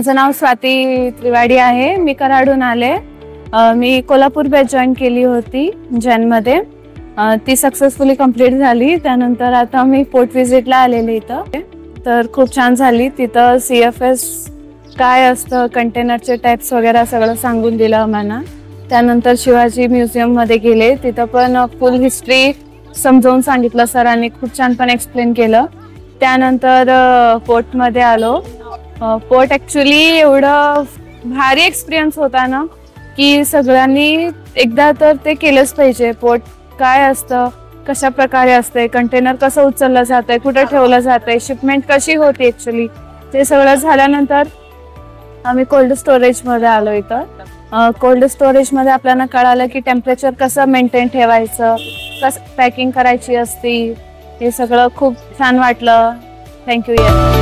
माझं नाव स्वाती त्रिवाडी आहे। मी कराडून आले। मी कोल्हापूर बॅच जॉईन केली होती जैनमध्ये। ती सक्सेसफुली कंप्लीट झाली। त्यानंतर आता मी पोर्ट व्हिजिटला आलेले इथं, तर खूप छान झाली। तिथं CFS काय असतं, कंटेनरचे टाइप्स वगैरे सगळं सांगून दिलं आम्हाला। त्यानंतर शिवाजी म्युझियम मध्ये गेले, तिथं पण फुल हिस्ट्री समजावून सांगितलं सरांनी, खूप छान पण एक्सप्लेन केलं। त्यानंतर पोर्ट मध्ये आलो। पोर्ट ॲक्च्युली एवढं भारी एक्सपिरियन्स होता ना की सगळ्यांनी एकदा तर ते केलंच पाहिजे। पोर्ट काय असतं, कशा प्रकारे असते, कंटेनर कसं उचललं जातंय, कुठे ठेवलं जातंय, शिपमेंट कशी होती ॲक्च्युली, ते सगळं झाल्यानंतर आम्ही कोल्ड स्टोरेज मध्ये आलो। इथं कोल्ड स्टोरेज मध्ये आपल्याला कळालं की टेम्परेचर कसं मेंटेन ठेवायचं, कसं पॅकिंग करायची असती, हे सगळं खूप छान वाटलं। थँक्यू।